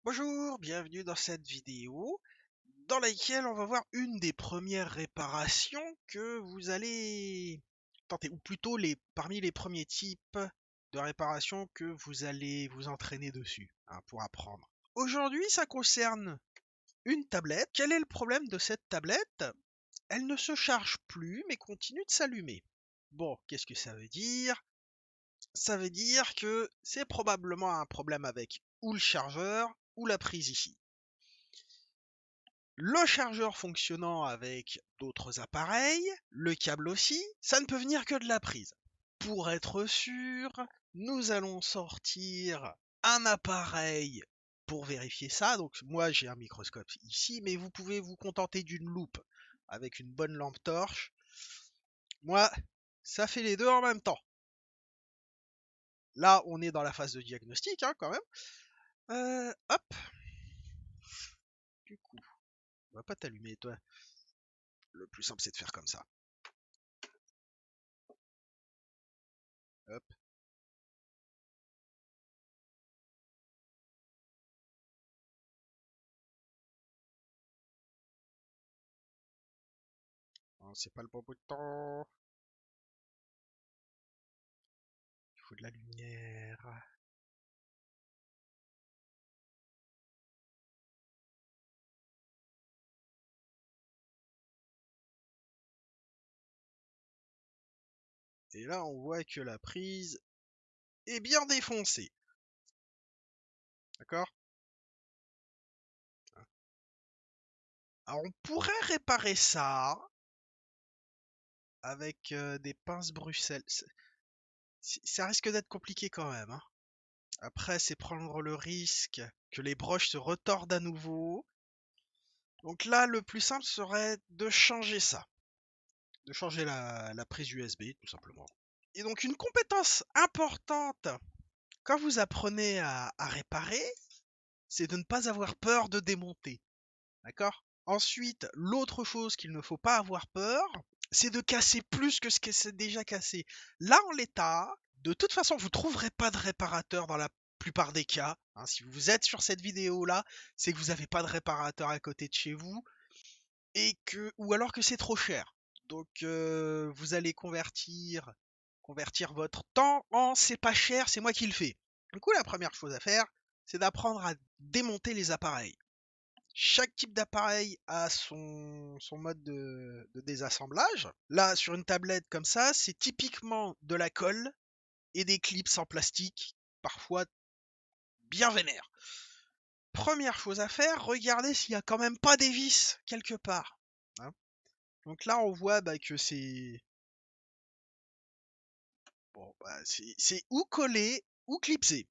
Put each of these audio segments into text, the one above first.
Bonjour, bienvenue dans cette vidéo dans laquelle on va voir une des premières réparations que vous allez tenter, ou plutôt parmi les premiers types de réparations que vous allez vous entraîner dessus pour apprendre. Aujourd'hui, ça concerne une tablette. Quel est le problème de cette tablette? Elle ne se charge plus mais continue de s'allumer. Bon, qu'est-ce que ça veut dire? Ça veut dire que c'est probablement un problème avec ou le chargeur ou la prise ici. Le chargeur fonctionnant avec d'autres appareils, le câble aussi, ça ne peut venir que de la prise. Pour être sûr, nous allons sortir un appareil pour vérifier ça. Donc moi j'ai un microscope ici, mais vous pouvez vous contenter d'une loupe avec une bonne lampe torche. Moi, ça fait les deux en même temps. Là, on est dans la phase de diagnostic quand même. Hop. Du coup, on va pas t'allumer toi. Le plus simple c'est de faire comme ça. Hop. Non, c'est pas le bon bouton. Il faut de la lumière. Et là, on voit que la prise est bien défoncée. D'accord? Alors, on pourrait réparer ça avec des pinces Bruxelles. Ça risque d'être compliqué quand même. Après, c'est prendre le risque que les broches se retordent à nouveau. Donc là, le plus simple serait de changer ça. De changer la prise USB, tout simplement. Et donc, une compétence importante quand vous apprenez à réparer, c'est de ne pas avoir peur de démonter. D'accord? Ensuite, l'autre chose qu'il ne faut pas avoir peur, c'est de casser plus que ce que c'est déjà cassé. Là, en l'état, de toute façon, vous ne trouverez pas de réparateur dans la plupart des cas. Si vous êtes sur cette vidéo-là, c'est que vous n'avez pas de réparateur à côté de chez vous, ou alors que c'est trop cher. Donc, vous allez convertir votre temps en c'est pas cher, c'est moi qui le fais. Du coup, la première chose à faire, c'est d'apprendre à démonter les appareils. Chaque type d'appareil a son mode de désassemblage. Là, sur une tablette comme ça, c'est typiquement de la colle et des clips en plastique, parfois bien vénères. Première chose à faire, regardez s'il n'y a quand même pas des vis quelque part. Donc là, on voit que c'est ou collé ou clipsé.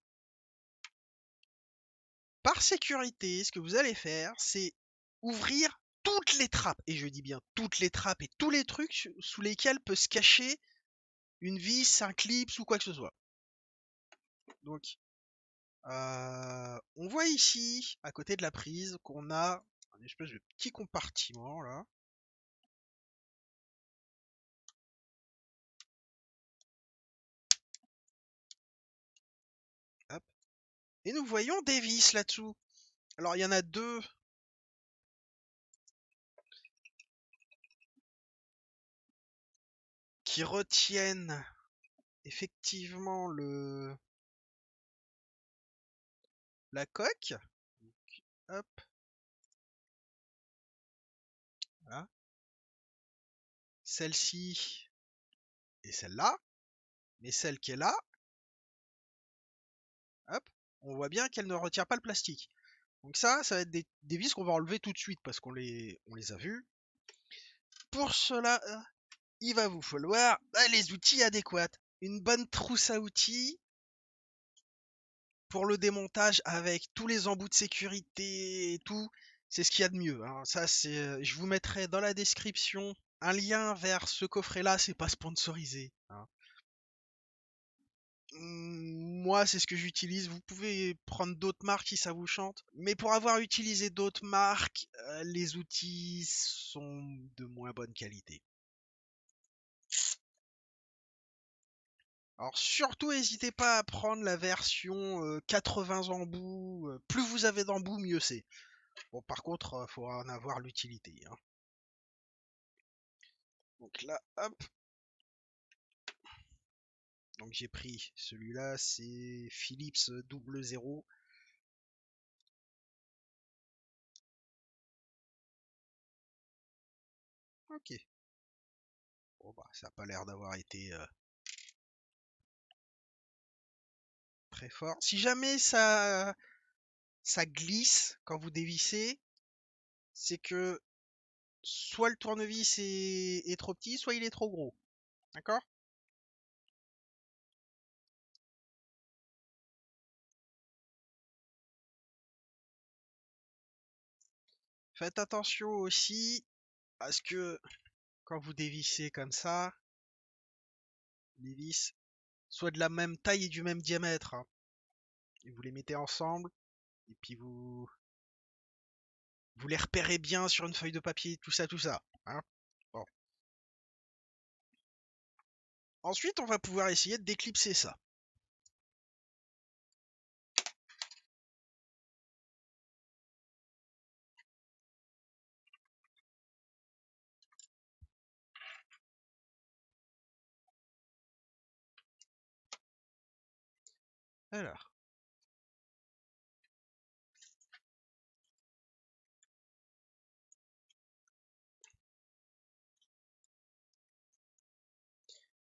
Par sécurité, ce que vous allez faire, c'est ouvrir toutes les trappes, et je dis bien toutes les trappes et tous les trucs sous lesquels peut se cacher une vis, un clip ou quoi que ce soit. Donc, on voit ici, à côté de la prise, qu'on a un espèce de petit compartiment là. Hop. Et nous voyons des vis là-dessous. Alors, il y en a deux. Qui retiennent effectivement la coque. Donc, hop. Voilà. Celle-ci et celle-là. Mais celle qui est là, hop, on voit bien qu'elle ne retient pas le plastique. Donc ça va être des vis qu'on va enlever tout de suite parce on les a vues. Pour cela, il va vous falloir les outils adéquats. Une bonne trousse à outils pour le démontage avec tous les embouts de sécurité et tout. C'est ce qu'il y a de mieux. Ça, je vous mettrai dans la description un lien vers ce coffret-là. C'est pas sponsorisé. Moi, c'est ce que j'utilise. Vous pouvez prendre d'autres marques si ça vous chante. Mais pour avoir utilisé d'autres marques, les outils sont de moins bonne qualité. Alors surtout, n'hésitez pas à prendre la version 80 embouts. Plus vous avez d'embouts, mieux c'est. Bon, par contre, faut en avoir l'utilité, hein. Donc là, hop. Donc j'ai pris celui-là, c'est Philips 00. Ok. Bon bah, ça a pas l'air d'avoir été très fort. Si jamais ça glisse quand vous dévissez, c'est que soit le tournevis est trop petit, soit il est trop gros. D'accord? Faites attention aussi à ce que quand vous dévissez comme ça, les vis soient de la même taille et du même diamètre, hein. Et vous les mettez ensemble, et puis vous les repérez bien sur une feuille de papier, tout ça, hein. Bon. Ensuite, on va pouvoir essayer de déclipser ça. Alors,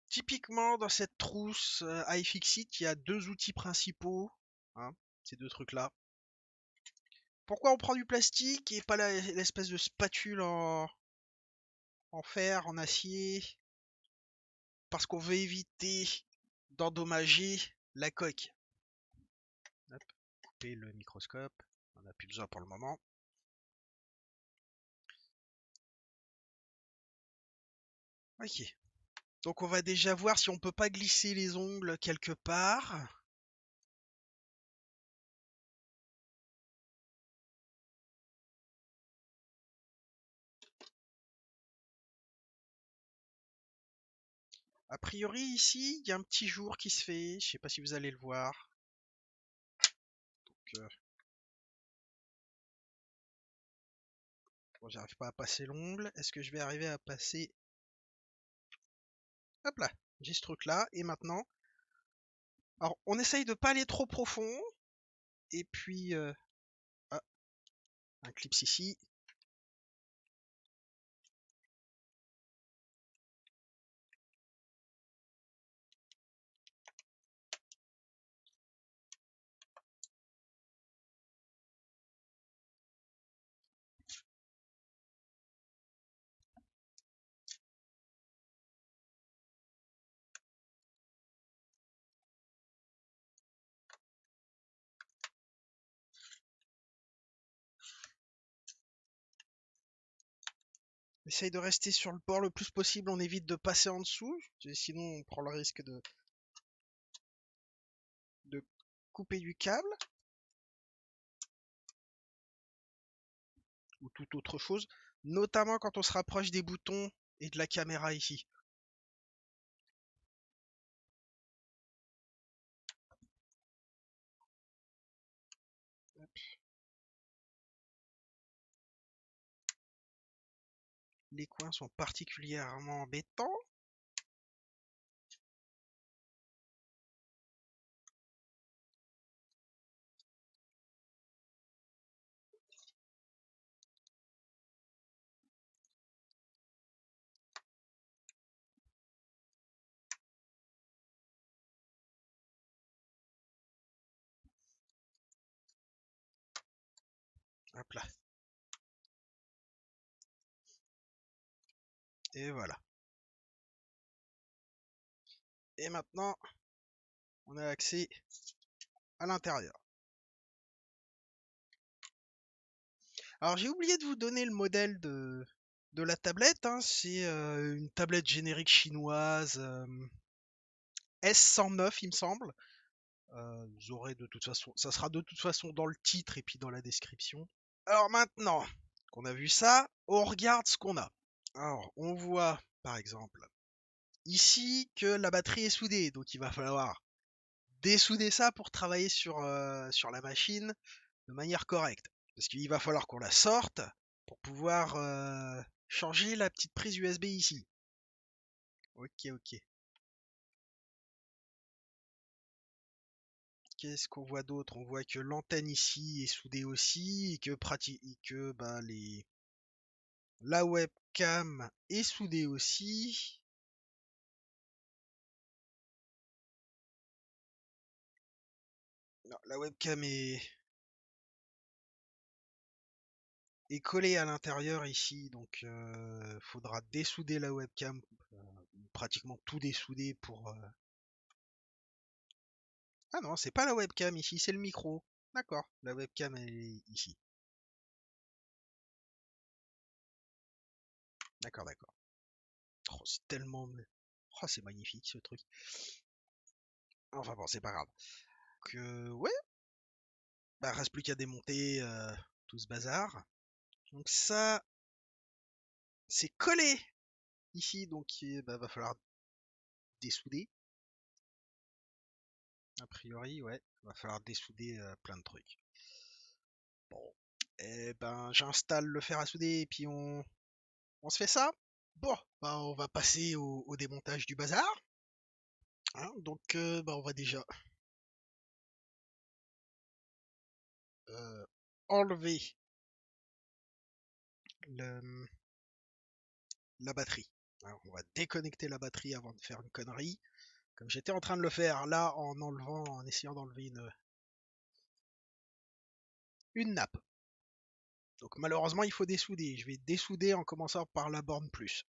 typiquement dans cette trousse iFixit, il y a deux outils principaux, hein, ces deux trucs-là. Pourquoi on prend du plastique et pas l'espèce de spatule en fer, en acier? Parce qu'on veut éviter d'endommager la coque. Hop, couper le microscope, on n'a plus besoin pour le moment. Ok. Donc on va déjà voir si on peut pas glisser les ongles quelque part. A priori ici, il y a un petit jour qui se fait. Je sais pas si vous allez le voir. Donc, bon, j'arrive pas à passer l'ongle. Est-ce que je vais arriver à passer? Hop là, j'ai ce truc là. Et maintenant, alors on essaye de pas aller trop profond. Et puis, ah, un clip ici. Essaye de rester sur le bord le plus possible. On évite de passer en dessous. Sinon, on prend le risque de couper du câble. Ou toute autre chose. Notamment quand on se rapproche des boutons et de la caméra ici. Les coins sont particulièrement embêtants. Hop là. Et voilà. Et maintenant, on a accès à l'intérieur. Alors j'ai oublié de vous donner le modèle de la tablette, hein. C'est une tablette générique chinoise S109 il me semble. Vous aurez de toute façon, ça sera de toute façon dans le titre et puis dans la description. Alors maintenant qu'on a vu ça, on regarde ce qu'on a. Alors on voit par exemple ici que la batterie est soudée. Donc il va falloir dessouder ça pour travailler sur la machine de manière correcte. Parce qu'il va falloir qu'on la sorte pour pouvoir changer la petite prise USB ici. Ok, ok. Qu'est-ce qu'on voit d'autre? On voit que l'antenne ici est soudée aussi et que bah, la webcam est soudée aussi. Non, la webcam est collée à l'intérieur ici, donc faudra dessouder la webcam, pratiquement tout dessouder pour. Ah non, c'est pas la webcam ici, c'est le micro. D'accord, la webcam elle est ici. D'accord, d'accord. Oh, c'est tellement. Oh, c'est magnifique ce truc. Enfin bon, c'est pas grave. Ouais, bah reste plus qu'à démonter tout ce bazar. Donc ça, c'est collé ici, donc bah, va falloir dessouder. A priori, ouais, va falloir dessouder plein de trucs. Bon, et ben j'installe le fer à souder et puis on se fait ça. Bon, bah on va passer au démontage du bazar. Hein, donc bah on va déjà euh, enlever le, la batterie. Alors, on va déconnecter la batterie avant de faire une connerie. Comme j'étais en train de le faire là en essayant d'enlever une nappe. Donc malheureusement il faut dessouder. Je vais dessouder en commençant par la borne plus.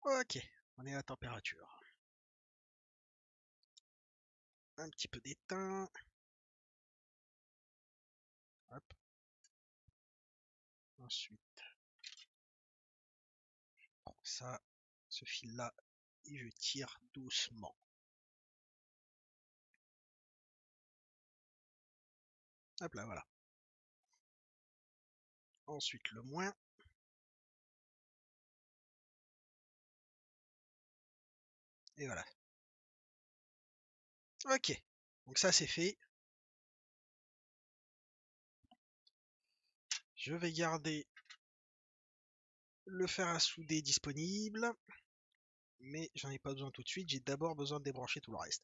Ok, on est à la température. Un petit peu d'étain. Hop. Ensuite, je prends ça, ce fil-là, et je tire doucement. Hop là, voilà. Ensuite, le moins. Et voilà. Ok. Donc ça, c'est fait. Je vais garder le fer à souder disponible. Mais j'en ai pas besoin tout de suite. J'ai d'abord besoin de débrancher tout le reste.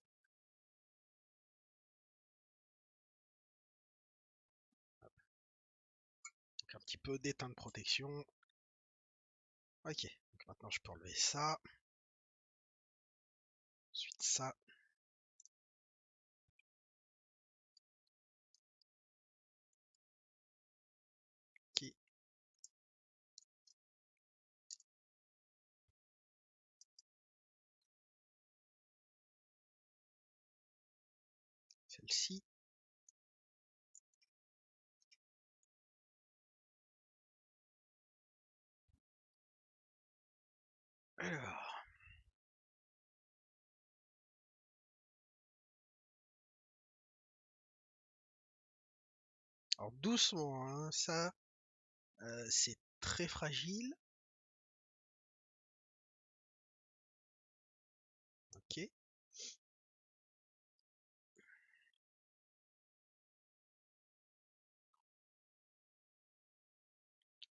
Donc un petit peu d'étain de protection. Ok. Donc maintenant, je peux enlever ça. Ensuite, ça. Ok. Celle-ci. Alors. Alors doucement, hein, ça, c'est très fragile. Ok.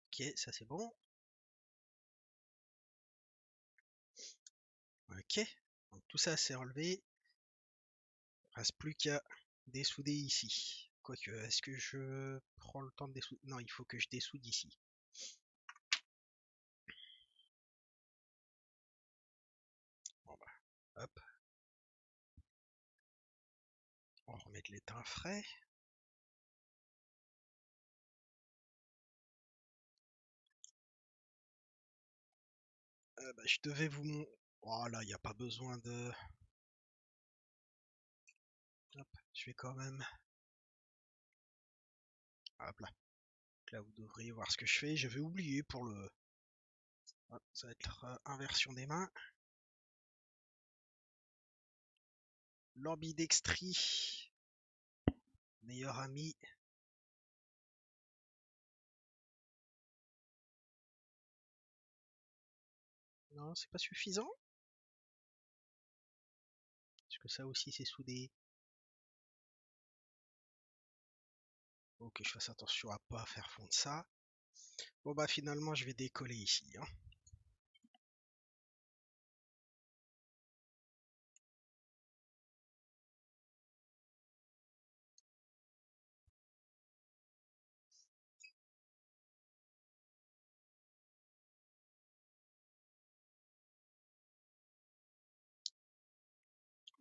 Ok, ça c'est bon. Ok. Donc tout ça c'est relevé. Il ne reste plus qu'à dessouder ici. Quoique, est-ce que je prends le temps de dessouder? Non, il faut que je dessoude ici. Bon bah, hop. On remet de l'étain frais. Bah, je devais vous montrer. Oh là, il n'y a pas besoin de. Hop, je vais quand même. Hop là. Là, vous devriez voir ce que je fais. Je vais oublier pour le. Hop, ça va être inversion des mains. L'ambidextrie Meilleur ami. Non, c'est pas suffisant. Est-ce que ça aussi c'est soudé? Faut que je fasse attention à pas faire fondre ça. Bon bah finalement je vais décoller ici, hein.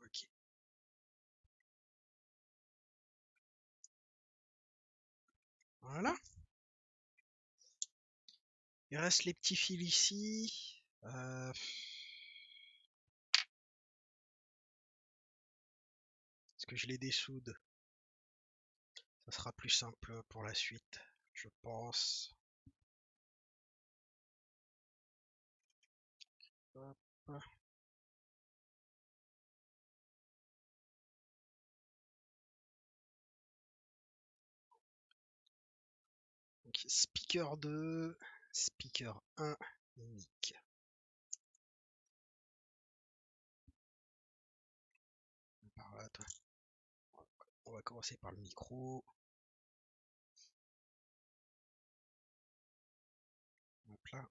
Ok. Voilà. Il reste les petits fils ici. Est-ce que je les dessoude? Ça sera plus simple pour la suite, je pense. Hop. Donc, speaker 2, speaker 1, mic. Par là, toi. On va commencer par le micro. Hop là.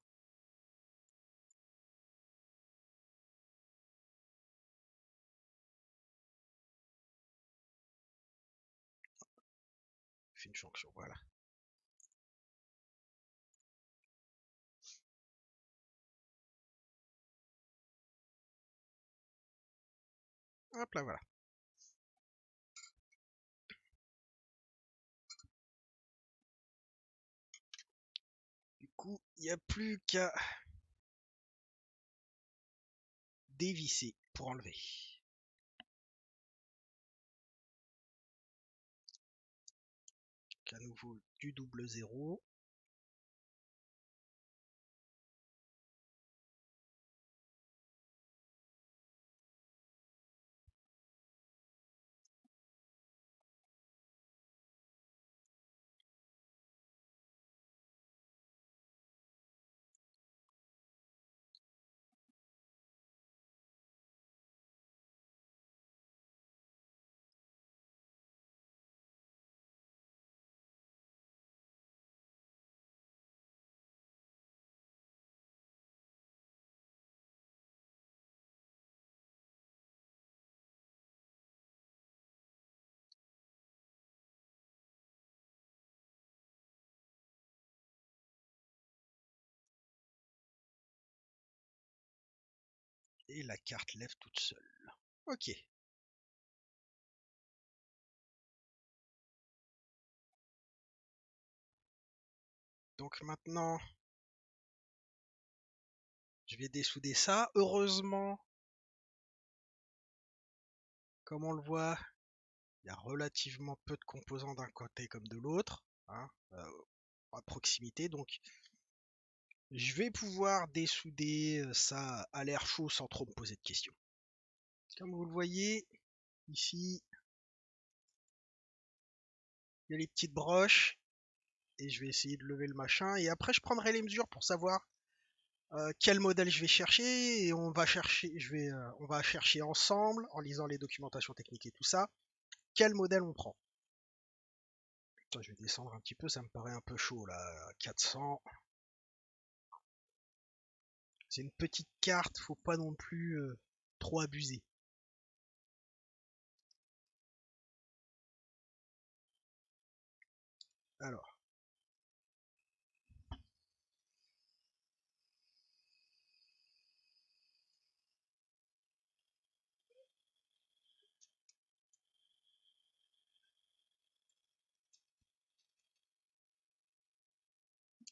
Fait une jonction, voilà. Hop là, voilà. Du coup, il n'y a plus qu'à dévisser pour enlever. Donc, à nouveau du double zéro. Et la carte lève toute seule. Ok. Donc maintenant, je vais dessouder ça. Heureusement, comme on le voit, il y a relativement peu de composants d'un côté comme de l'autre, hein, à proximité. Donc, je vais pouvoir dessouder ça à l'air chaud sans trop me poser de questions. Comme vous le voyez, ici, il y a les petites broches. Et je vais essayer de lever le machin. Et après, je prendrai les mesures pour savoir quel modèle je vais chercher. Et on va chercher ensemble, en lisant les documentations techniques et tout ça, quel modèle on prend. Putain, je vais descendre un petit peu, ça me paraît un peu chaud là, 400. C'est une petite carte, faut pas non plus trop abuser. Alors,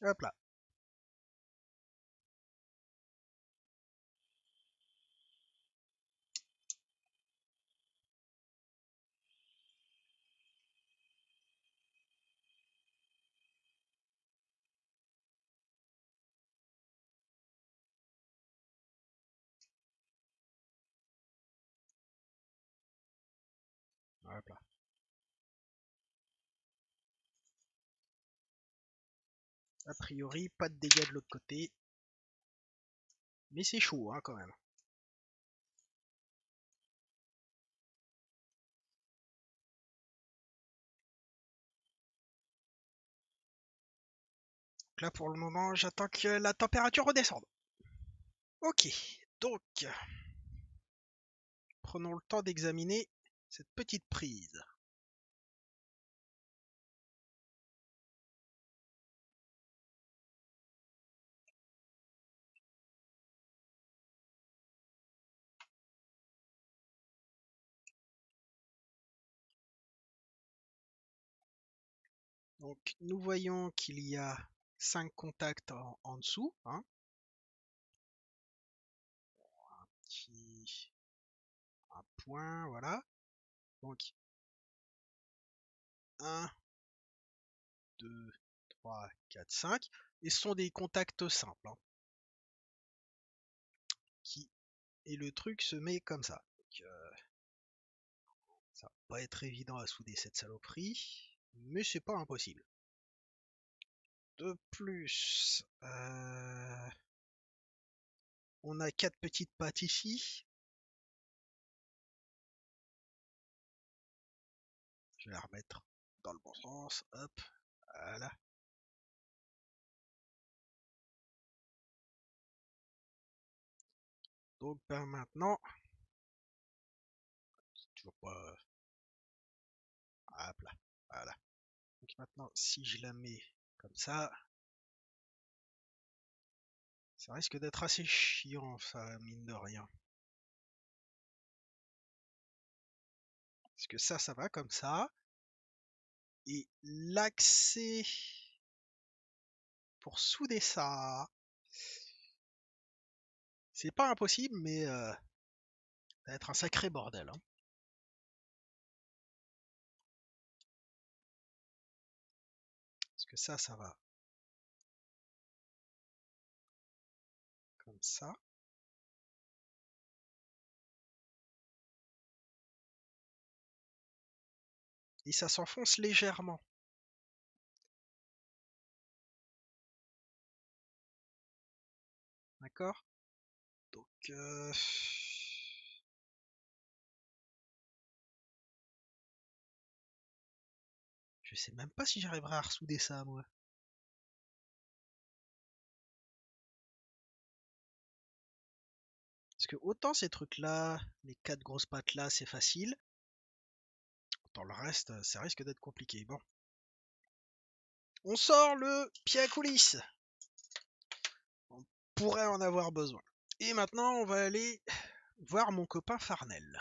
hop là. Hop là. A priori, pas de dégâts de l'autre côté. Mais c'est chaud, hein, quand même. Donc là, pour le moment, j'attends que la température redescende. Ok, donc, prenons le temps d'examiner cette petite prise. Donc, nous voyons qu'il y a 5 contacts en dessous. Hein. Un point, voilà. Donc, 1, 2, 3, 4, 5. Et ce sont des contacts simples. Hein, et le truc se met comme ça. Donc, ça va pas être évident à souder cette saloperie. Mais c'est pas impossible. De plus, on a 4 petites pattes ici. Je vais la remettre dans le bon sens. Hop, voilà. Donc ben maintenant, toujours pas. Hop là, voilà. Donc maintenant, si je la mets comme ça risque d'être assez chiant, ça, mine de rien. Parce que ça va comme ça. Et l'accès pour souder ça, c'est pas impossible, mais ça va être un sacré bordel. Hein. Parce que ça va comme ça. Et ça s'enfonce légèrement. D'accord. Donc, je sais même pas si j'arriverai à ressouder ça, moi. Parce que autant ces trucs-là, les 4 grosses pattes là, c'est facile. Autant le reste, ça risque d'être compliqué. Bon. On sort le pied à coulisses. On pourrait en avoir besoin. Et maintenant, on va aller voir mon copain Farnell.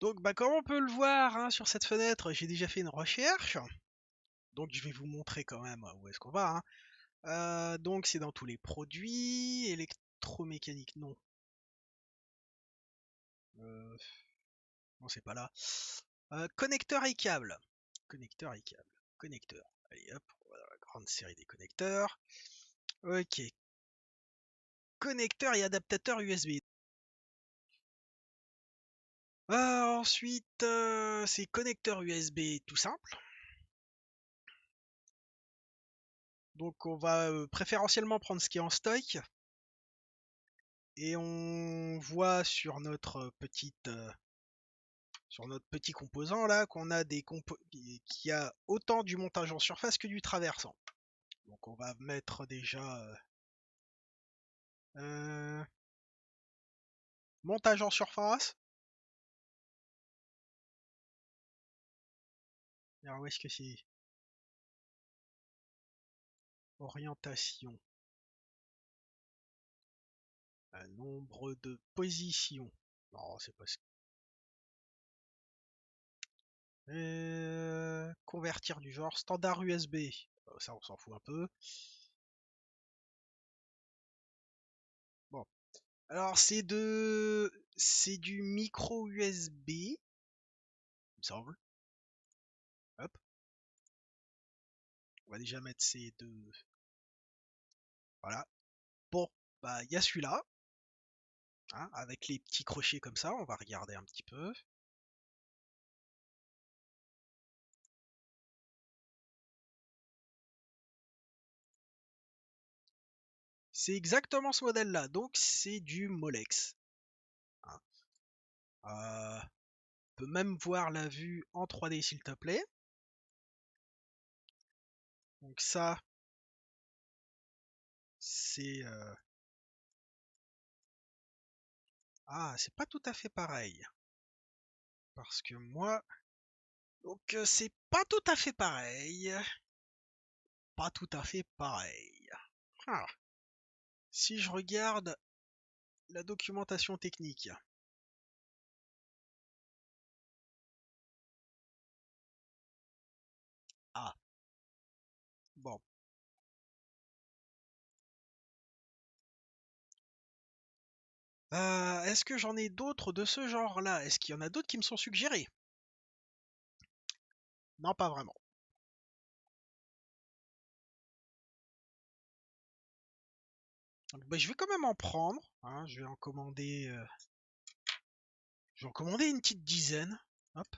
Donc, bah, comme on peut le voir hein, sur cette fenêtre, j'ai déjà fait une recherche. Donc, je vais vous montrer quand même où est-ce qu'on va. Hein. Donc, c'est dans tous les produits électromécaniques. Non. Euh, non, c'est pas là. Connecteur et câble. Connecteur et câble. Connecteur. Allez, hop, on va dans la grande série des connecteurs. Ok. Connecteur et adaptateur USB. Ensuite, c'est connecteur USB tout simple. Donc on va préférentiellement prendre ce qui est en stock. Et on voit sur notre sur notre petit composant là qu'on a qui a autant du montage en surface que du traversant. Donc on va mettre déjà euh, montage en surface. Alors où est-ce que c'est? Orientation. Un nombre de positions. Non, c'est pas ce. Convertir du genre standard USB. Ça, on s'en fout un peu. Bon. Alors, c'est du micro USB, il me semble. Hop. On va déjà mettre ces deux. Voilà. Bon, bah, il y a celui-là. Hein, avec les petits crochets comme ça. On va regarder un petit peu. C'est exactement ce modèle-là, donc c'est du Molex. Hein. On peut même voir la vue en 3D s'il te plaît. Donc ça, c'est... Ah, c'est pas tout à fait pareil. Parce que moi... Donc c'est pas tout à fait pareil. Pas tout à fait pareil. Ah. Si je regarde la documentation technique. Ah, bon. Est-ce que j'en ai d'autres de ce genre-là? Est-ce qu'il y en a d'autres qui me sont suggérés? Non, pas vraiment. Donc, bah, je vais quand même en prendre. Hein, je vais en commander une petite dizaine. Hop,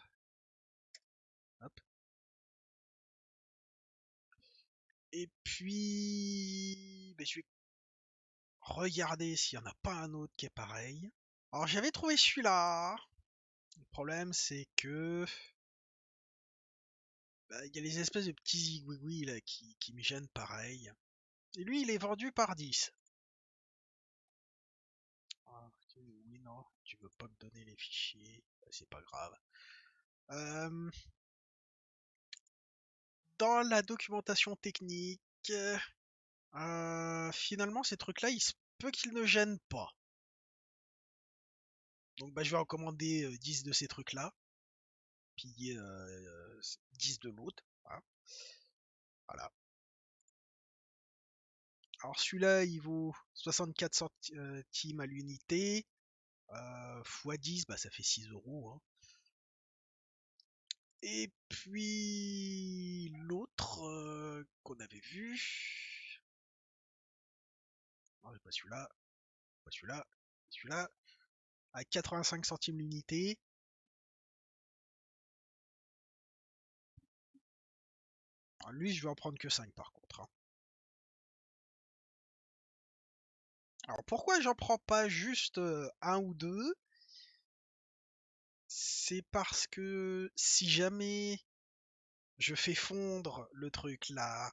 hop. Et puis, bah, je vais regarder s'il n'y en a pas un autre qui est pareil. Alors, j'avais trouvé celui-là. Le problème, c'est que bah, il y a les espèces de petits zigouigouis là qui me gênent pareil. Et lui, il est vendu par 10. Ah, oui, non, tu veux pas me donner les fichiers, bah, c'est pas grave. Euh, Dans la documentation technique, finalement, ces trucs-là, il se peut qu'ils ne gênent pas. Donc, bah, je vais en commander 10 de ces trucs-là, puis 10 de l'autre. Hein, voilà. Alors, celui-là, il vaut 64 centimes à l'unité. X 10, bah, ça fait 6 euros. Hein. Et puis l'autre qu'on avait vu. Non, c'est pas celui-là. Pas celui-là. Celui-là. À 85 centimes l'unité. Alors, lui, je vais en prendre que 5 par contre. Hein. Alors pourquoi j'en prends pas juste un ou deux? C'est parce que si jamais je fais fondre le truc là,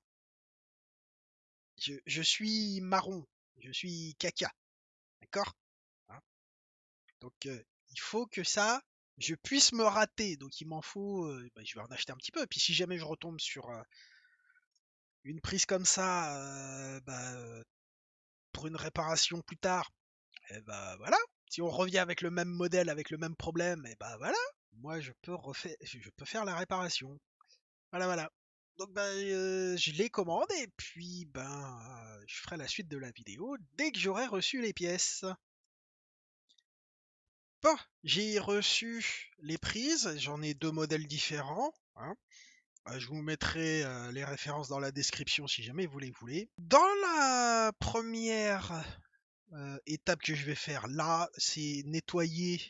je suis marron, je suis caca, d'accord? Hein. Donc il faut que ça, je puisse me rater. Donc il m'en faut, bah, je vais en acheter un petit peu. Puis si jamais je retombe sur une prise comme ça, bah, pour une réparation plus tard, et bah voilà. Si on revient avec le même modèle, avec le même problème, et bah voilà. Moi je peux faire la réparation. Voilà, voilà. Donc bah, je les commande et puis ben je ferai la suite de la vidéo dès que j'aurai reçu les pièces. Bon, j'ai reçu les prises, j'en ai deux modèles différents. Hein. Je vous mettrai les références dans la description si jamais vous les voulez. Dans la première étape que je vais faire là, c'est nettoyer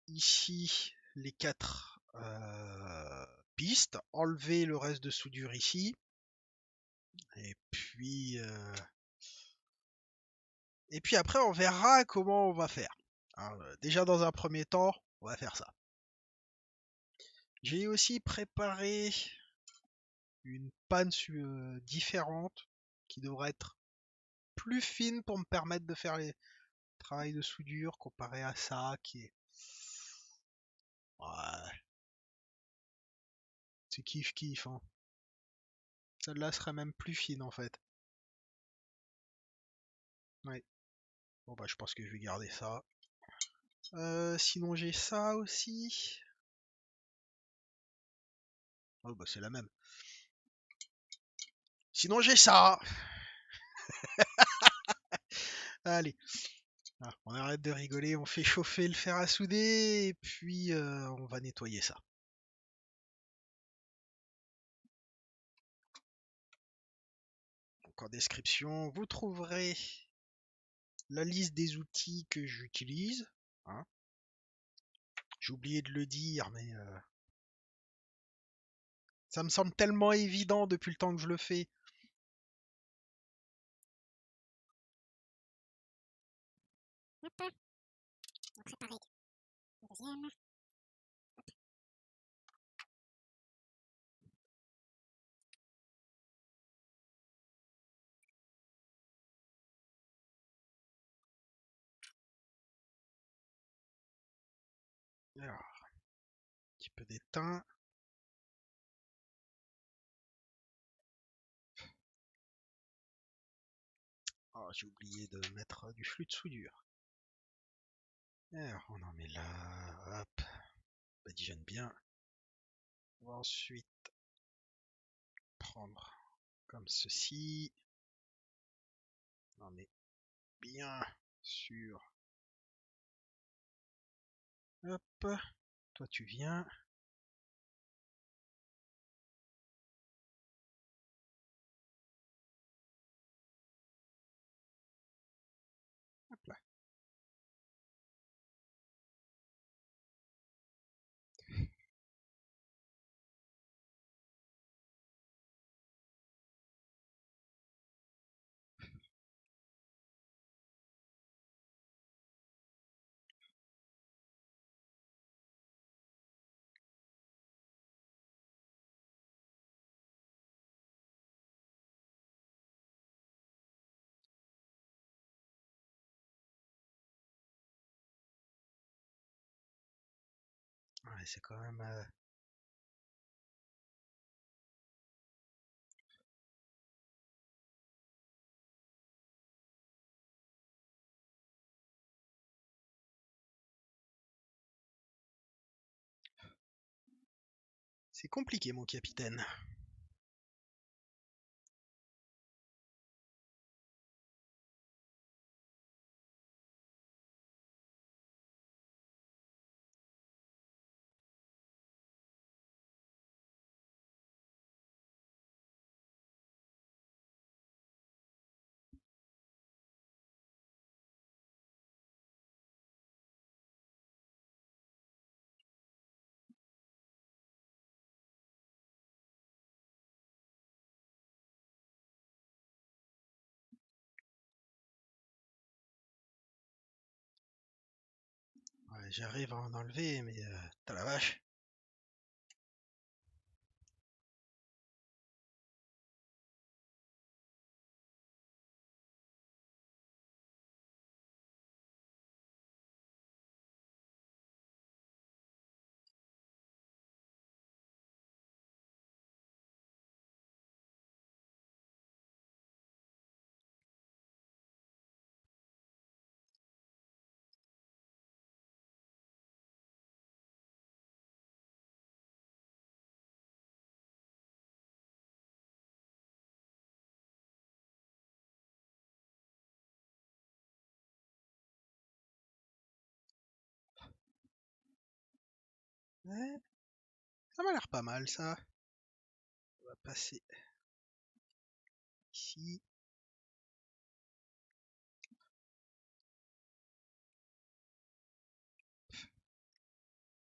ici les quatre pistes, enlever le reste de soudure ici, et puis après on verra comment on va faire. Hein, déjà dans un premier temps, on va faire ça. J'ai aussi préparé une panne différente qui devrait être plus fine pour me permettre de faire les travails de soudure comparé à ça qui est... Ouais, c'est kiff kiff. Hein. Celle-là serait même plus fine en fait. Ouais. Bon bah je pense que je vais garder ça. Sinon j'ai ça aussi. Oh bah c'est la même. Sinon j'ai ça. Allez. Ah, on arrête de rigoler, on fait chauffer le fer à souder et puis on va nettoyer ça. Donc en description, vous trouverez la liste des outils que j'utilise. Hein. J'ai oublié de le dire, mais Ça me semble tellement évident depuis le temps que je le fais. Hop. Donc c'est pareil. Le deuxième. Alors, un petit peu d'étain. Oh, j'ai oublié de mettre du flux de soudure. Alors, on en met là. Hop. Badigeonne bien. On va ensuite prendre comme ceci. On en met bien sur. Hop. Toi, tu viens. Hop là. Ouais, c'est quand même. C'est compliqué, mon capitaine. Ouais, j'arrive à en enlever, mais t'as la vache. Ouais, ça m'a l'air pas mal, ça. On va passer ici.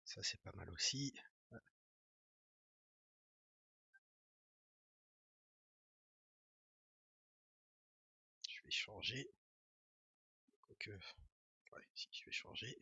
Ça, c'est pas mal aussi. Je vais changer. Quoique, ouais, si je vais changer.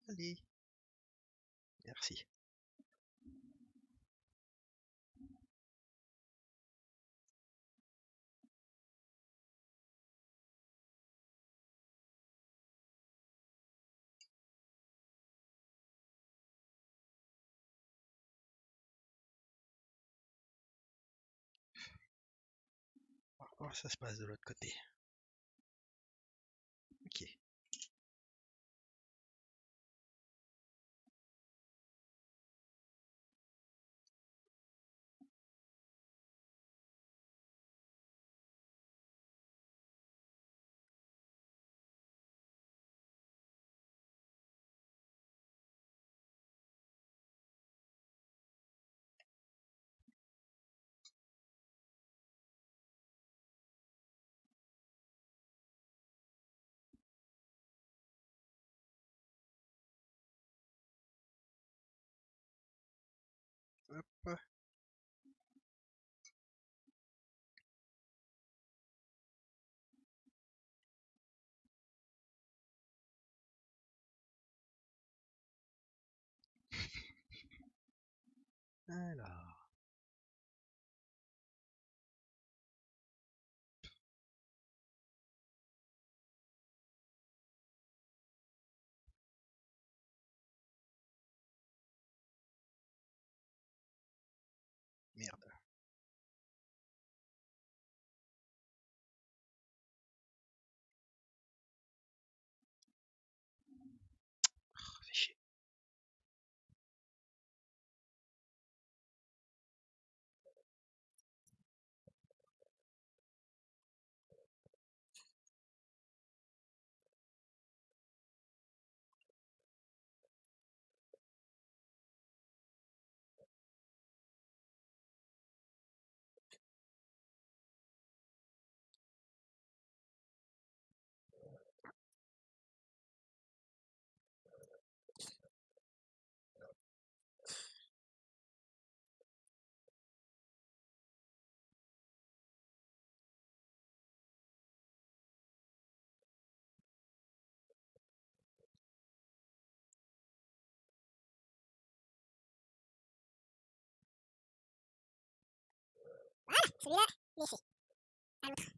Allez, merci. Comment ça se passe de l'autre côté? Ok. Hop. Alors, merde. Fais chier. Voilà, celui-là, laissez. Un autre.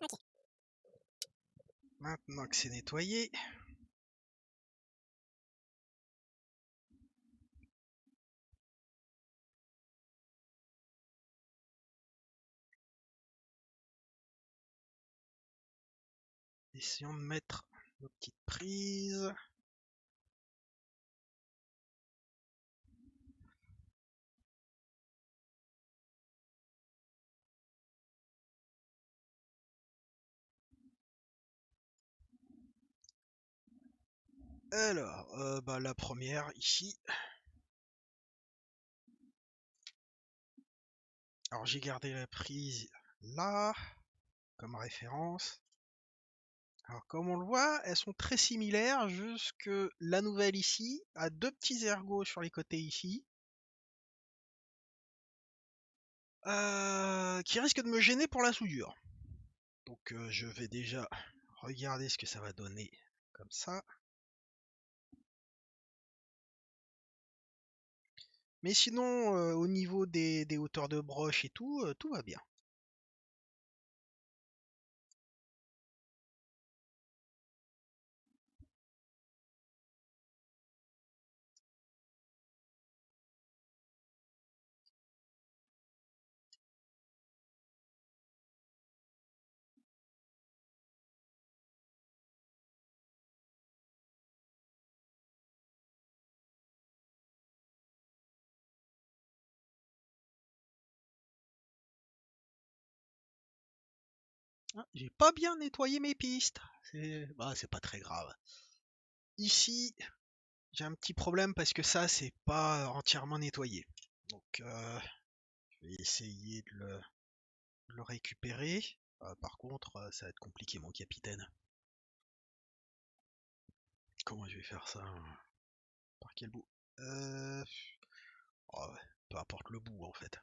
Ok. Maintenant que c'est nettoyé, essayons de mettre nos petites prises. Alors, bah, la première ici. Alors j'ai gardé la prise là comme référence. Alors comme on le voit, elles sont très similaires, juste que la nouvelle ici a deux petits ergots sur les côtés ici, qui risquent de me gêner pour la soudure. Donc je vais déjà regarder ce que ça va donner comme ça. Mais sinon, au niveau des hauteurs de broche et tout, tout va bien. Ah, j'ai pas bien nettoyé mes pistes. C'est pas très grave. Ici, j'ai un petit problème parce que ça, c'est pas entièrement nettoyé. Donc, je vais essayer de le récupérer. Par contre, ça va être compliqué, mon capitaine. Comment je vais faire ça? Par quel bout? Euh... oh, ouais, peu importe le bout, en fait.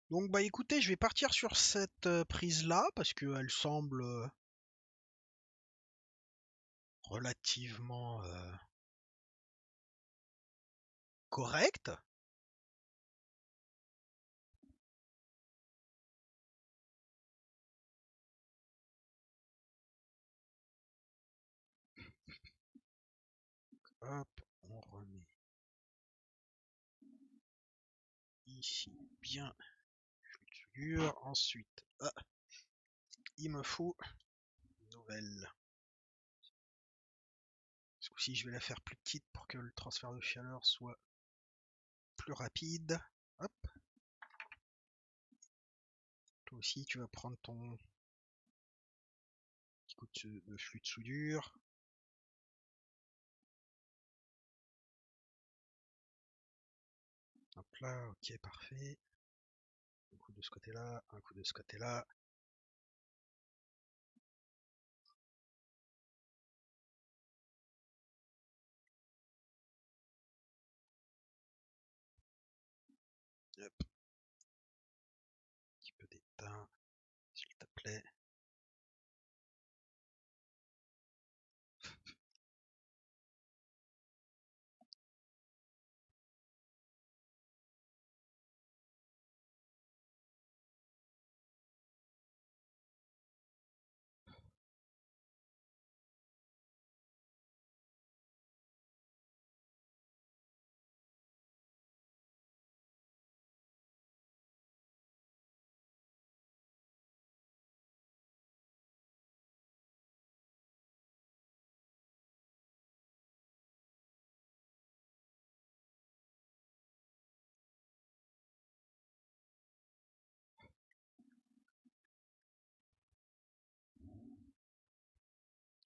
Donc, bah écoutez, je vais partir sur cette prise-là parce qu'elle semble relativement correct. Hop, on remet ici bien dur. Ensuite, il me faut une nouvelle. Ce coup-ci, je vais la faire plus petite pour que le transfert de chaleur soit plus rapide. Hop. Toi aussi, tu vas prendre ton petit coup de flux de soudure. Hop là, ok, parfait. Un coup de ce côté-là, un coup de ce côté-là. Hop. Un petit peu d'étain, s'il te plaît.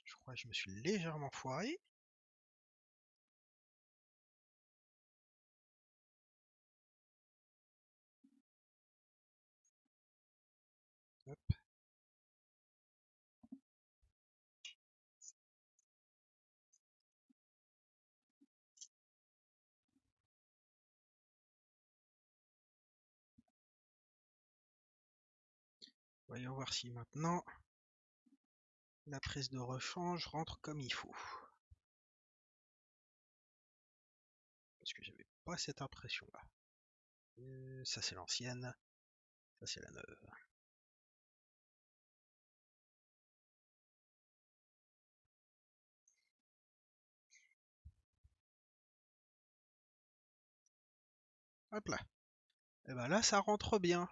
Je crois que je me suis légèrement foiré. Hop. Voyons voir si maintenant la prise de rechange rentre comme il faut. Parce que j'avais pas cette impression là. Ça c'est l'ancienne, ça c'est la neuve. Hop là. Et ben là ça rentre bien.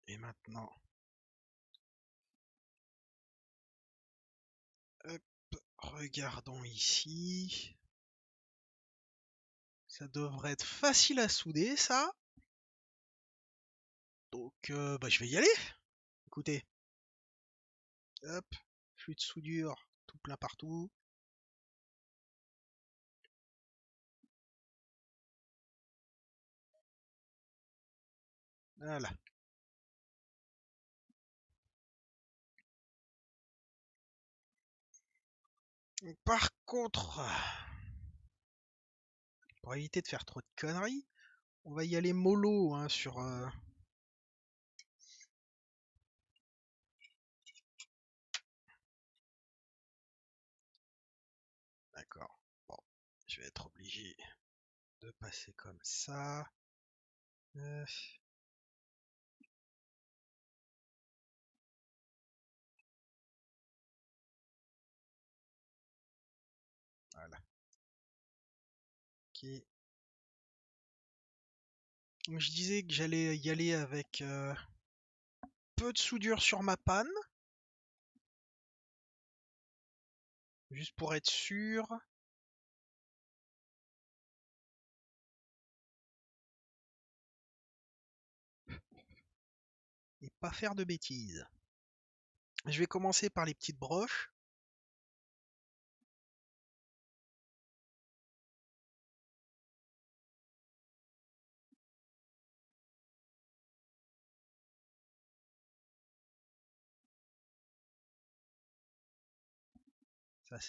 Et maintenant, hop, regardons ici. Ça devrait être facile à souder ça. Donc bah, je vais y aller. Écoutez, hop, flux de soudure tout plein partout. Voilà. Par contre, pour éviter de faire trop de conneries, on va y aller mollo hein, sur... D'accord. Bon, je vais être obligé de passer comme ça. Euh, Voilà. Ok. Donc, je disais que j'allais y aller avec peu de soudure sur ma panne, juste pour être sûr. Et pas faire de bêtises. Je vais commencer par les petites broches.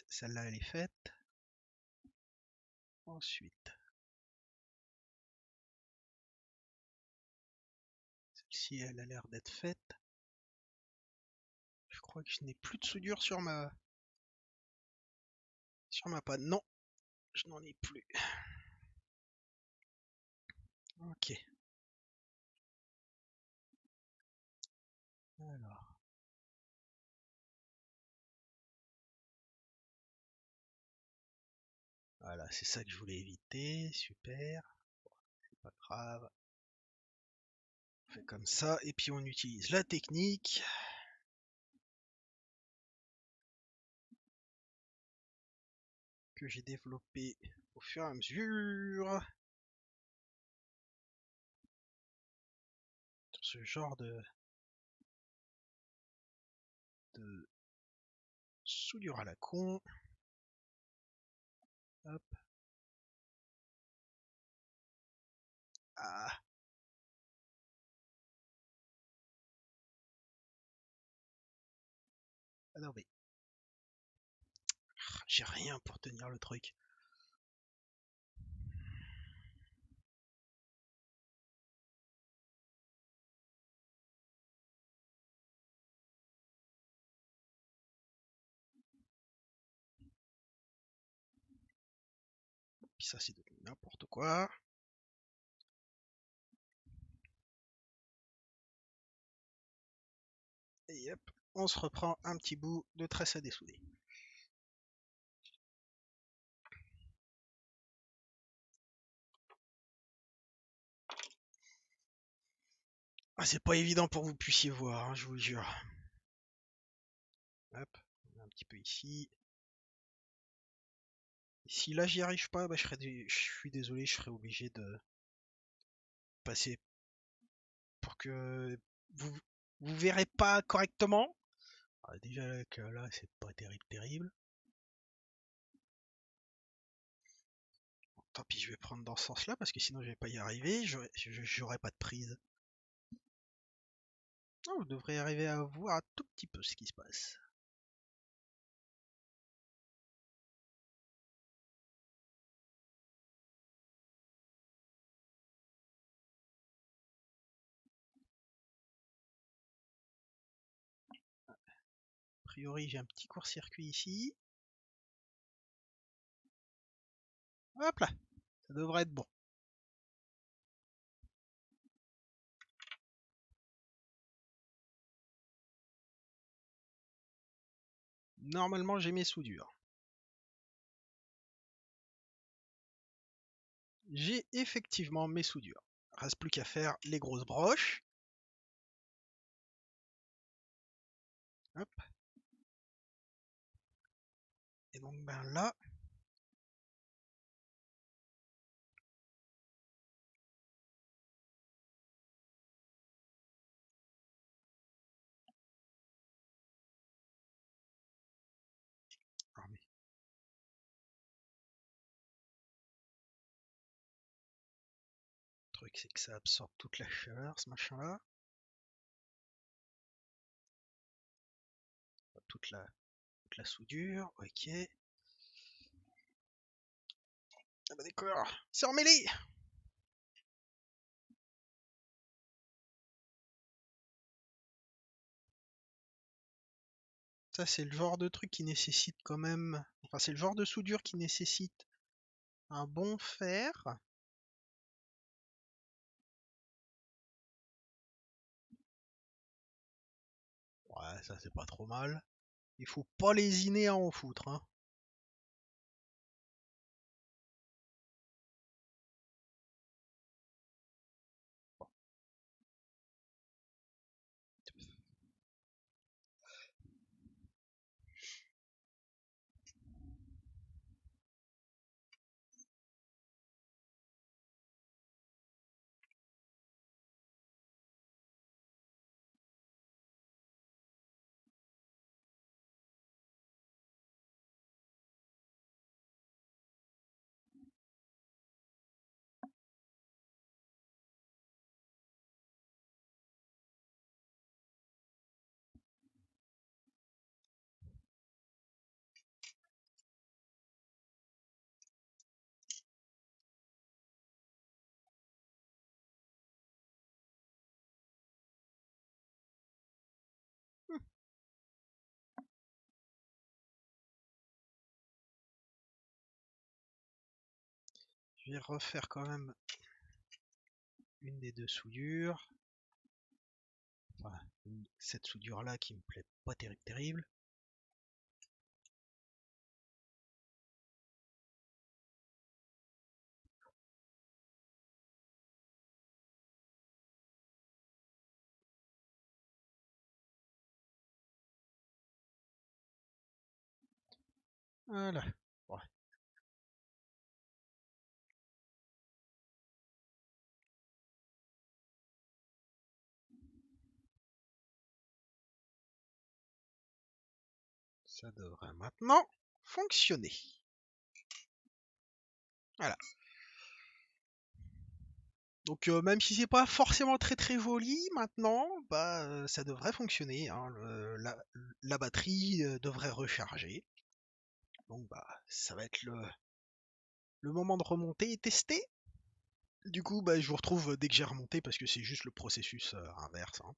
Celle-là, elle est faite. Ensuite, celle-ci, elle a l'air d'être faite. crois que je n'ai plus de soudure sur ma panne. Non, je n'en ai plus. Ok. Alors. Voilà, c'est ça que je voulais éviter. Super. C'est pas grave. On fait comme ça. Et puis on utilise la technique que j'ai développée au fur et à mesure. Sur ce genre de soudure à la con. Hop. Ah. Ah non mais. J'ai rien pour tenir le truc. Puis ça c'est devenu n'importe quoi. Et hop, on se reprend un petit bout de tresse à dessouder. Ah, c'est pas évident pour que vous puissiez voir, hein, je vous le jure. Hop, on met un petit peu ici. Si là j'y arrive pas, bah, je suis désolé, je serai obligé de passer pour que vous vous verrez pas correctement. Ah, déjà que là c'est pas terrible. Tant pis, je vais prendre dans ce sens-là parce que sinon je vais pas y arriver, j'aurai pas de prise. Oh, vous devrez arriver à voir un tout petit peu ce qui se passe. A priori j'ai un petit court-circuit ici. Hop là, ça devrait être bon. Normalement j'ai mes soudures. J'ai effectivement mes soudures. Reste plus qu'à faire les grosses broches. Hop. Et donc ben là, ah, mais le truc c'est que ça absorbe toute la chaleur, ce machin-là. Toute la soudure, ok. Ah bah d'accord, c'est emmêlé. Ça c'est le genre de truc qui nécessite quand même... Enfin c'est le genre de soudure qui nécessite un bon fer. Ouais, ça c'est pas trop mal. Il faut pas lésiner à en foutre, hein. Je vais refaire quand même une des deux soudures. Enfin, cette soudure là qui me plaît pas terrible. Voilà. Ouais. Ça devrait maintenant fonctionner. Voilà. Donc même si c'est pas forcément très joli maintenant, bah ça devrait fonctionner, hein. La batterie devrait recharger. Donc bah ça va être le moment de remonter et tester. Du coup bah je vous retrouve dès que j'ai remonté parce que c'est juste le processus inverse, hein.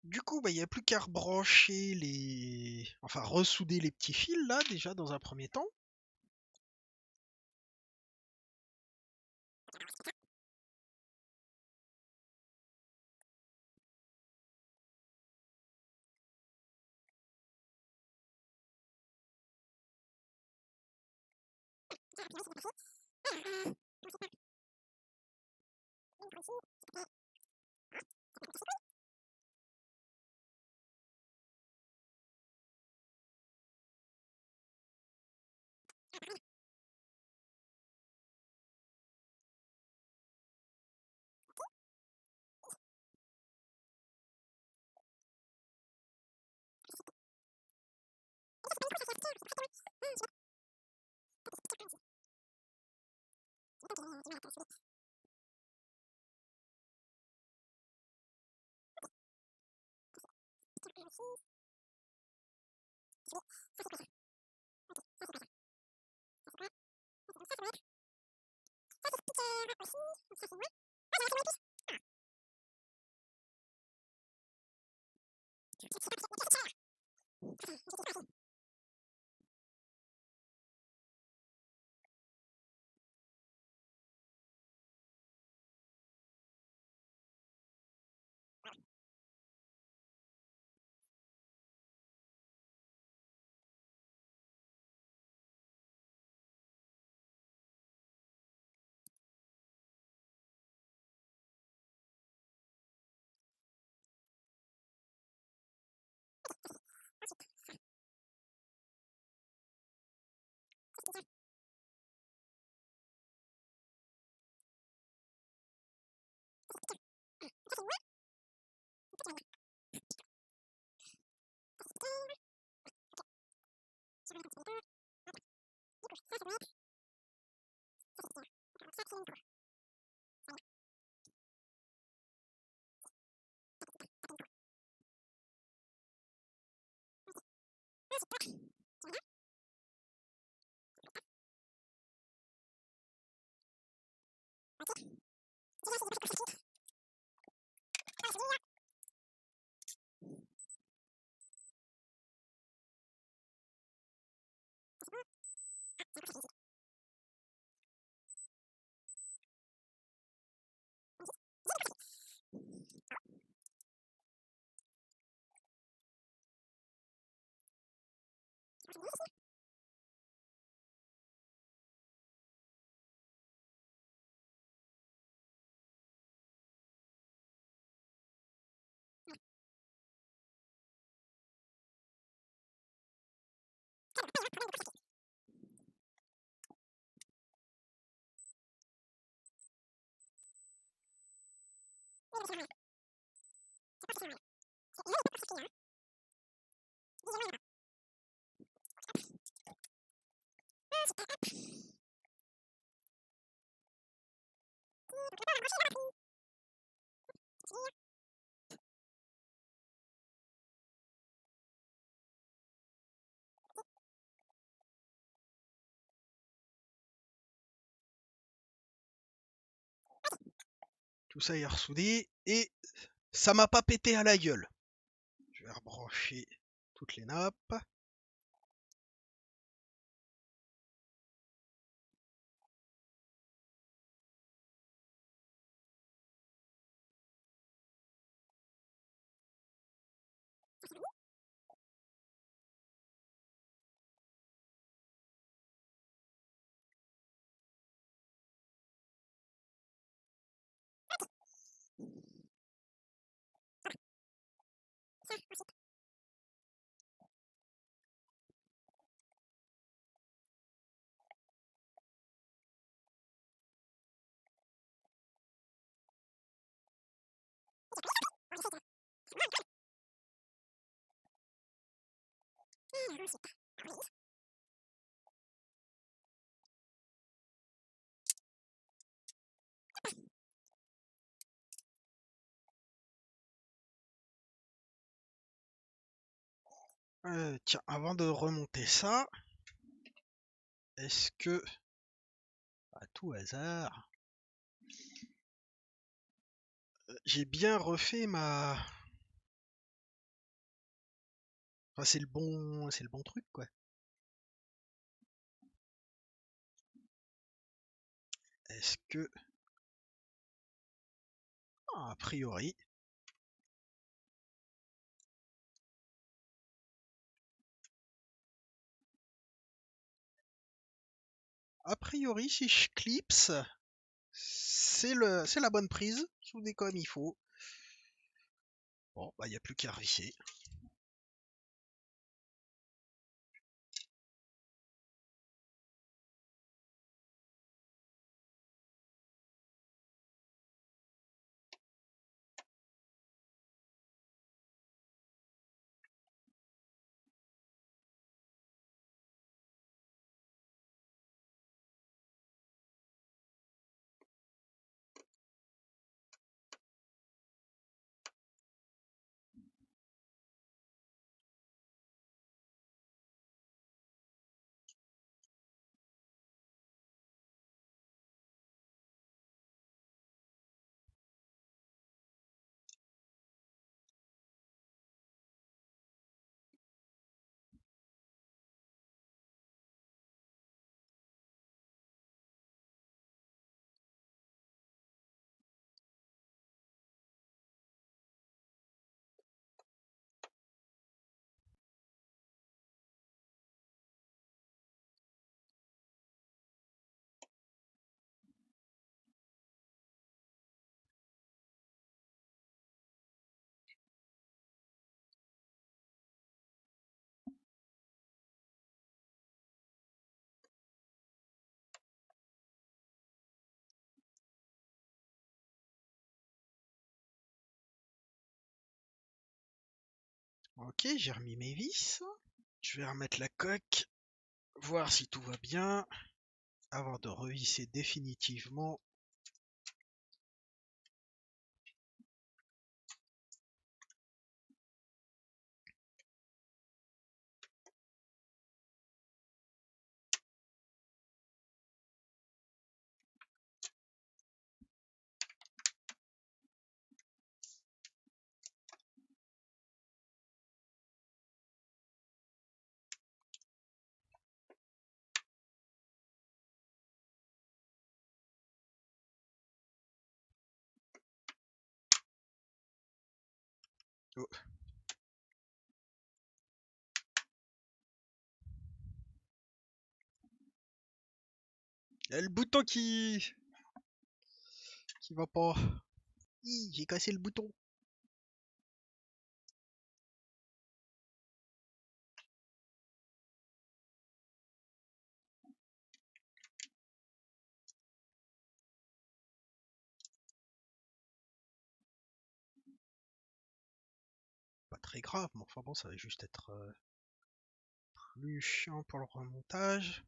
Du coup, bah, il n'y a plus qu'à rebrancher enfin, ressouder les petits fils là, déjà, dans un premier temps. Tout ça est ressoudé et ça m'a pas pété à la gueule. Je vais rebrancher toutes les nappes. Tiens, avant de remonter ça, est-ce que, à tout hasard, j'ai bien refait ma... Enfin, c'est le bon truc, quoi. Est-ce que, a priori, si je clipse, c'est la bonne prise, soudé comme il faut. Bon, bah, il n'y a plus qu'à revisser. Ok, j'ai remis mes vis. Je vais remettre la coque, voir si tout va bien, avant de revisser définitivement. Oh. Il y a le bouton qui va pas. J'ai cassé le bouton. Pas très grave, mais enfin bon, ça va juste être plus chiant pour le remontage.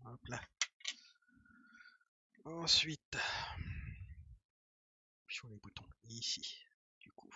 Hop là. Ensuite, sur les boutons, ici, du coup.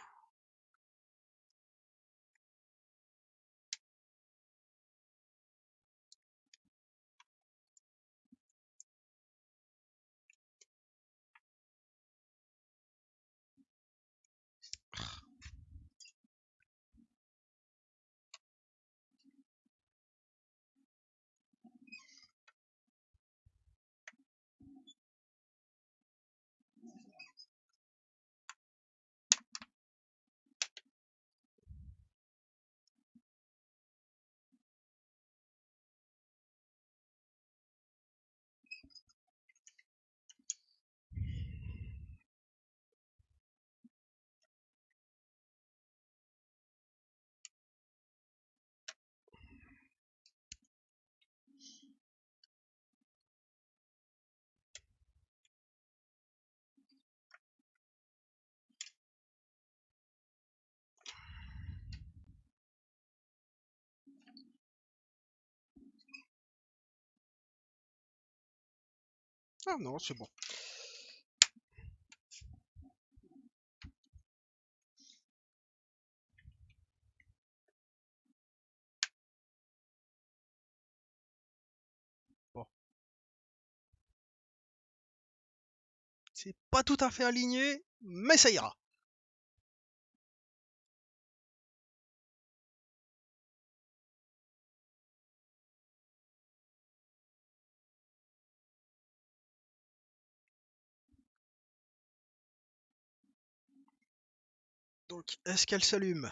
Ah non, c'est bon. Bon. C'est pas tout à fait aligné, mais ça ira. Donc, est-ce qu'elle s'allume?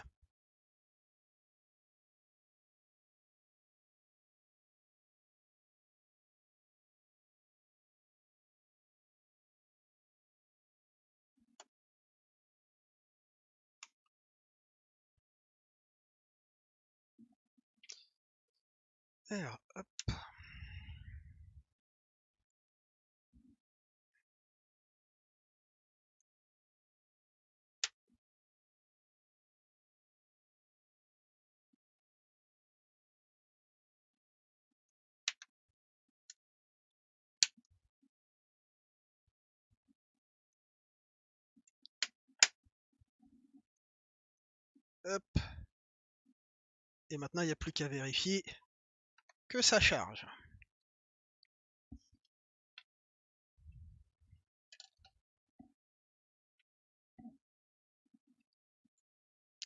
Alors, hop. Hop. Et maintenant, il n'y a plus qu'à vérifier que ça charge.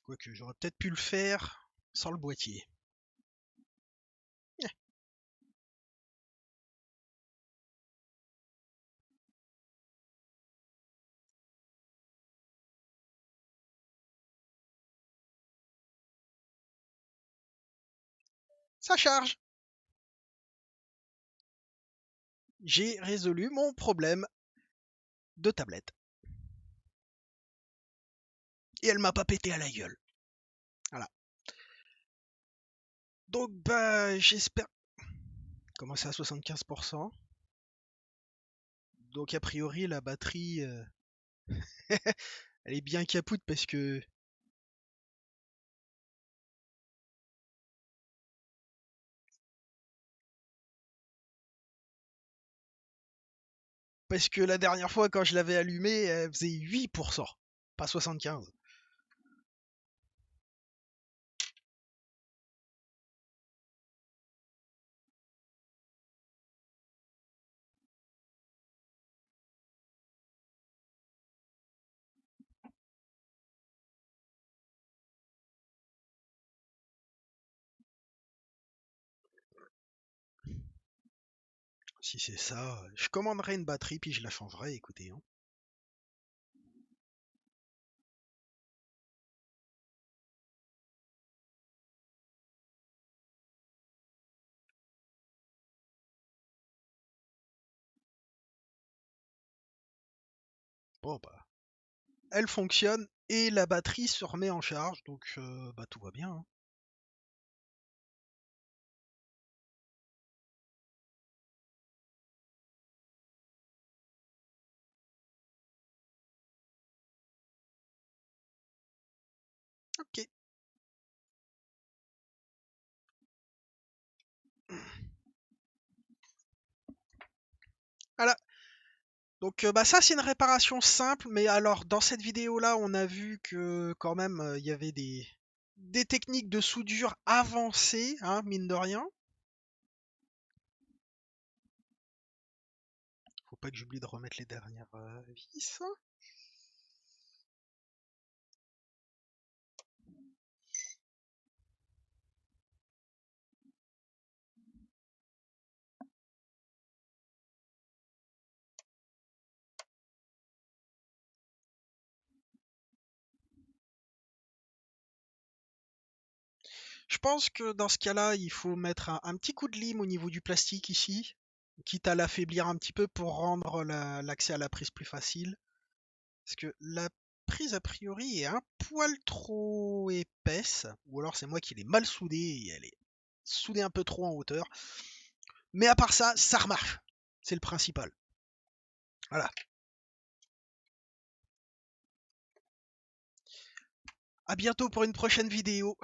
Quoique, j'aurais peut-être pu le faire sans le boîtier. Ça charge. J'ai résolu mon problème de tablette. Et elle m'a pas pété à la gueule. Voilà. Donc, bah, j'espère... Comment ça, à 75%? Donc, a priori, la batterie... elle est bien capoute parce que... Parce que la dernière fois, quand je l'avais allumée, elle faisait 8%, pas 75%. Si c'est ça, je commanderai une batterie puis je la changerai, écoutez. Hein. Bon, bah, elle fonctionne et la batterie se remet en charge, donc bah, tout va bien. Hein. Ok. Voilà. Donc bah, ça c'est une réparation simple, mais alors dans cette vidéo là on a vu que quand même il y avait des techniques de soudure avancées, hein, mine de rien. Faut pas que j'oublie de remettre les dernières vis. Je pense que dans ce cas-là, il faut mettre un petit coup de lime au niveau du plastique ici, quitte à l'affaiblir un petit peu pour rendre l'accès à la prise plus facile. Parce que la prise a priori est un poil trop épaisse, ou alors c'est moi qui l'ai mal soudée et elle est soudée un peu trop en hauteur. Mais à part ça, ça remarche. C'est le principal. Voilà. À bientôt pour une prochaine vidéo.